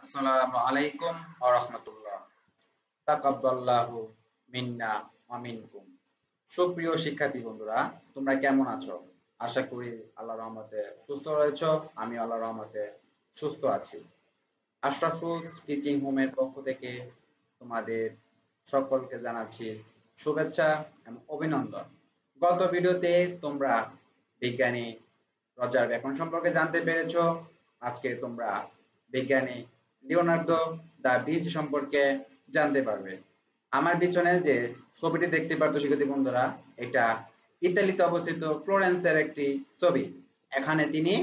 আসসালামু আলাইকুম ওয়া রাহমাতুল্লাহ। তাকাব্বালাহু মিন্না ওয়া মিনকুম। সুপ্রিয় শিক্ষার্থী বন্ধুরা, তোমরা কেমন আছো? আশা করি আল্লাহর রহমতে সুস্থ রয়েছো। আমি আল্লাহর রহমতে সুস্থ আছি। আশরাফুল টিচিং হোমের পক্ষ থেকে তোমাদের সকলকে জানাচ্ছি শুভেচ্ছা এবং অভিনন্দন। গত ভিডিওতে তোমরা বিজ্ঞানী রজার ব্যাকরণ সম্পর্কে জানতে পেরেছো। আজকে তোমরা বিজ্ঞানী লিওনার্দো দা ভিঞ্চি সম্পর্কে জানতে পারবে। আমার পিছনে যে ছবিটি দেখতে পাচ্ছ শিক্ষার্থী বন্ধুরা, এটা ইতালিতে অবস্থিত ফ্লোরেন্সের একটি ছবি। এখানে তিনি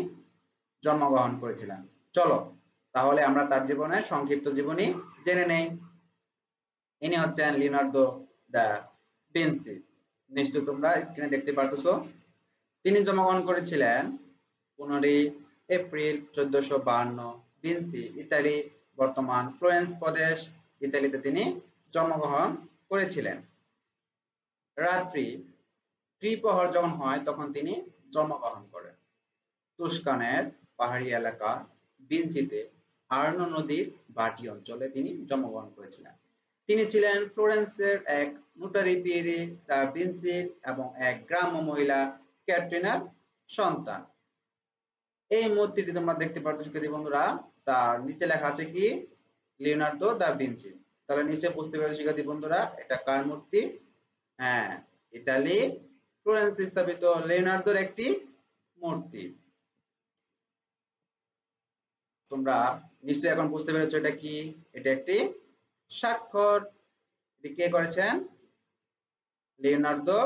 জন্মগ্রহণ করেছিলেন। চলো তাহলে আমরা তার জীবনের সংক্ষিপ্ত জীবনী জেনে নেই। ইনি হচ্ছেন লিওনার্দো দা ভিঞ্চি। নিশ্চয় তোমরা স্ক্রিনে দেখতে পারতেছো। তিনি জন্মগ্রহণ করেছিলেন 15 এপ্রিল 1452। ভিঞ্চি ইতালি, বর্তমান ফ্লোরেন্স প্রদেশ, ইতালিতে তিনি জন্মগ্রহণ করেছিলেন। রাত্রি ত্রিপ্রহর যখন হয় তখন তিনি জন্মগ্রহণ করেন। তুস্কানের পাহাড়ি এলাকা ভিঞ্চিতে আর্নো নদীর ভাটি অঞ্চলে তিনি জন্মগ্রহণ করেছিলেন। তিনি ছিলেন ফ্লোরেন্সের এক নোটারি পিয়েরে দা ভিঞ্চির এবং এক গ্রাম্য মহিলা ক্যাটরিনার সন্তান। এই মূর্তিটি তোমরা দেখতে পাচ্ছ শিক্ষার্থী বন্ধুরা, তার নিচে লেখা আছে কি? Leonardo da Vinci. তাহলে নিচে বুঝতে পারছো শিক্ষার্থী বন্ধুরা, এটা কার মূর্তি? হ্যাঁ, ইতালি ফ্লোরেন্সে স্থাপিত লিওনার্দোর একটি মূর্তি। তোমরা নিশ্চয়ই এখন বুঝতে পেরেছো এটা কি? এটা একটি স্বাক্ষর। এটি কে করেছেন? লিওনার্দো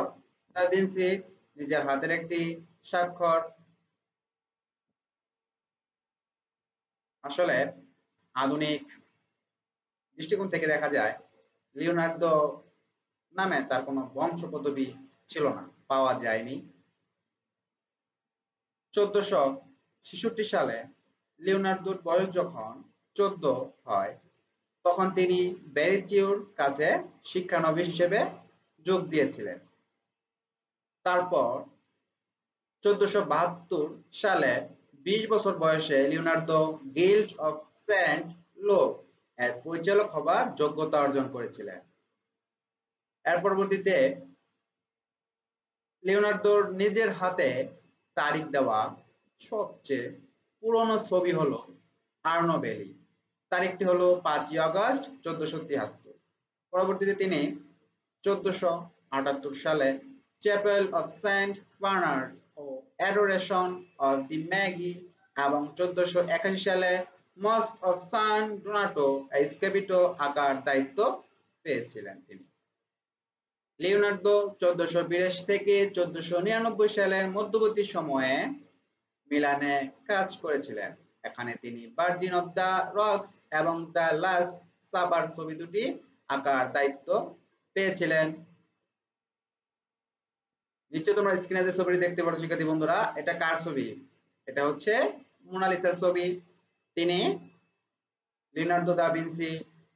দা ভিঞ্চি নিজের হাতের একটি স্বাক্ষর। আসলে আধুনিক দৃষ্টিকোণ থেকে দেখা যায় লিওনার্দো নামে তার কোনো বংশ পদবি ছিল না, পাওয়া যায়নি। 1466 সালে লিওনার্দোর বয়স যখন 14 হয় তখন তিনি ব্যারিচিওর কাছে শিক্ষানবিশ হিসেবে যোগ দিয়েছিলেন। তারপর 1472 সালে 20 বছর বয়সে লিওনার্দো গিল্ড অফ সেন্ট লো এর পরিচালক হবার যোগ্যতা অর্জন করেছিলেন। এর পরবর্তীতে লিওনার্দোর নিজের হাতে তারিখ দেওয়া সবচেয়ে পুরনো ছবি হলো আর্নো ভ্যালি। তারিখটি হলো 5 আগস্ট 1473। পরবর্তীতে তিনি 1478 সালে চ্যাপেল অফ সেন্ট বার্নার্ড ও অ্যাডোরেশন অফ দি ম্যাগি এবং 1481 সালে মস্ক অফ সান ডোনাটো স্ক্যাবিটো আঁকার দায়িত্ব পেয়েছিলেন তিনি। লিওনার্দো 1482 থেকে 1499 সালের মধ্যবর্তী সময়ে মিলানে কাজ করেছিলেন। এখানে তিনি ভার্জিন অফ দ্য রকস এবং দ্য লাস্ট সাপার ছবি দুটি আঁকার দায়িত্ব পেয়েছিলেন। নিশ্চয়ই তোমরা স্ক্রিনে যে ছবিটি দেখতে পাচ্ছ শিক্ষার্থী বন্ধুরা, এটা কার ছবি? এটা হচ্ছে মোনালিসার ছবি। তিনি লিওনার্দো দা ভিঞ্চি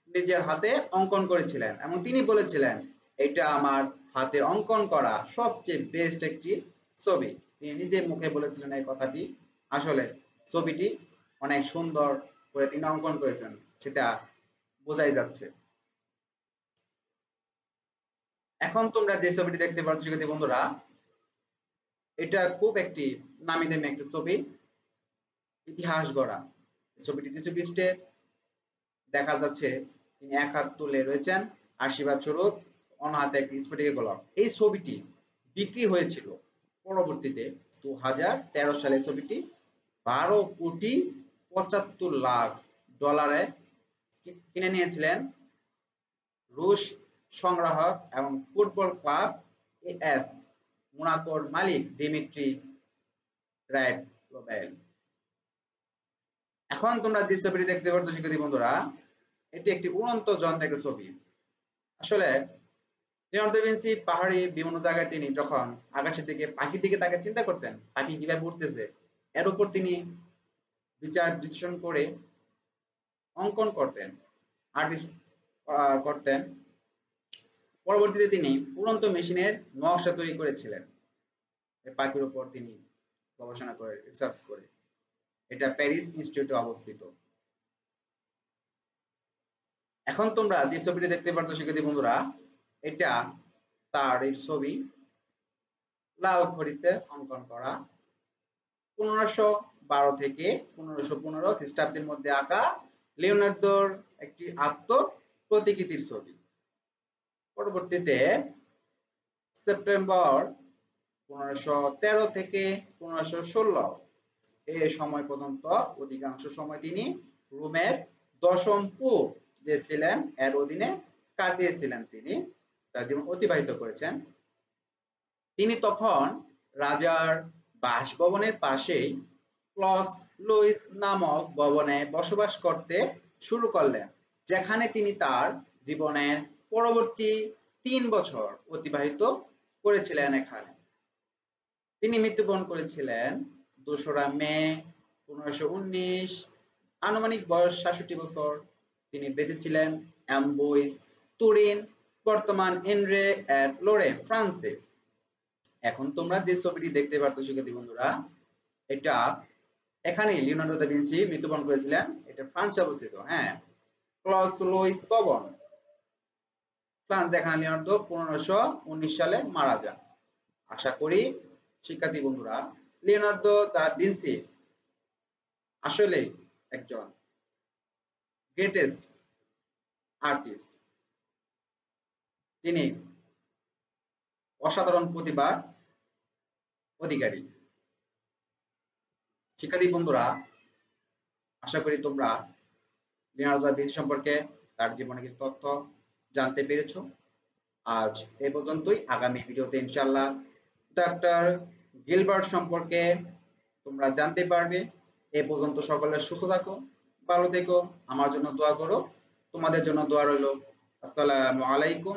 নিজের হাতে অঙ্কন করেছিলেন এবং তিনি বলেছিলেন এটা আমার হাতে অঙ্কন করা সবচেয়ে বেস্ট একটি ছবি। তিনি নিজে মুখে বলেছিলেন এই কথাটি। আসলে ছবিটি অনেক সুন্দর করে তিনি অঙ্কন করেছেন, সেটা বোঝাই যাচ্ছে। এখন তোমরা যে ছবিটি দেখতে পাচ্ছ শিক্ষার্থী বন্ধুরা, এটা খুব একটি নামি দামি একটি ছবি, ইতিহাস গড়া। ছবিটি যিশু খ্রিস্টের দেখা যাচ্ছে, তিনি এক হাত তুলে রয়েছেন আশীর্বাদ স্বরূপ, অন্য হাতে একটি স্ফটিকের গোলাপ। এই ছবিটি বিক্রি হয়েছিল পরবর্তীতে 2013 সালে ছবিটি 12,75,00,000 কিনে নিয়েছিলেন রুশ সংগ্রাহক এবং ফুটবল ক্লাব এএস মোনাকোর মালিক দিমিত্রি রায়ডোভেল। এখন তোমরা যে ছবিটি দেখতে পাচ্ছ শিক্ষার্থী বন্ধুরা, এটি একটি উড়ন্ত যন্ত্রের একটা ছবি। আসলে লিওনার্দো দা ভিঞ্চি পাহাড়ি বিভিন্ন জায়গায় তিনি যখন আকাশের দিকে পাখির দিকে তাকে চিন্তা করতেন, পাখি কিভাবে উঠতেছে, এর উপর তিনি বিচার বিশ্লেষণ করে অঙ্কন করতেন, আর্টিস্ট করতেন। পরবর্তীতে তিনি উড়ন্ত মেশিনের নকশা তৈরি করেছিলেন পাখির উপর তিনি গবেষণা করে রিসার্চ করে। এটা প্যারিস ইনস্টিটিউটে অবস্থিত। এখন তোমরা যে ছবিটি দেখতে পাচ্ছ শিক্ষার্থী বন্ধুরা, এটা তার এই ছবি, লাল খড়িতে অঙ্কন করা, 1512 থেকে 1515 খ্রিস্টাব্দের মধ্যে আঁকা লিওনার্দোর একটি আত্মপ্রতিকৃতির ছবি। পরবর্তীতে সেপ্টেম্বর 1513 থেকে 1516 এই সময় পর্যন্ত অধিকাংশ সময় তিনি রোমের দশম পোপ যে ছিলেন এর অধীনে কাটিয়েছিলেন, তিনি তার জীবন অতিবাহিত করেছেন। তিনি তখন রাজার বাসভবনের পাশেই ক্লস লুইস নামক ভবনে বসবাস করতে শুরু করলেন, যেখানে তিনি তার জীবনের পরবর্তী 3 বছর অতিবাহিত করেছিলেন। এখানে তিনি মৃত্যুবরণ করেছিলেন 2রা মে 1519, আনুমানিক বয়স 66 বছর। তিনি বেঁচে ছিলেন অ্যাম্বোইস, তুরিন, বর্তমান এনরে এট লোরে, ফ্রান্সে। এখন তোমরা যে ছবিটি দেখতে পাচ্ছ শিক্ষার্থী বন্ধুরা, এটা এখানে লিওনার্দো দা ভিঞ্চি মৃত্যুবরণ করেছিলেন। এটা ফ্রান্সে অবস্থিত, হ্যাঁ, ক্লস লুইস ভবন, ফ্রান্স, যেখানে লিওনার্দো 1519 সালে মারা যান। আশা করি শিক্ষার্থী বন্ধুরা লিওনার্দো দা ভিঞ্চি আসলে একজন গ্রেটেস্ট আর্টিস্ট। তিনি অসাধারণ প্রতিভার অধিকারী। শিক্ষার্থী বন্ধুরা, আশা করি তোমরা লিওনার্দো দা ভিঞ্চি সম্পর্কে তার জীবনের কিছু তথ্য জানতে পেরেছো। আজ এ পর্যন্তই। আগামী ভিডিওতে ইনশাআল্লাহ ডক্টর গিলবার্ট সম্পর্কে তোমরা জানতে পারবে। এ পর্যন্ত সকলে সুস্থ থাকো, ভালো থেকো, আমার জন্য দোয়া করো, তোমাদের জন্য দোয়া রইল। আসসালামু আলাইকুম।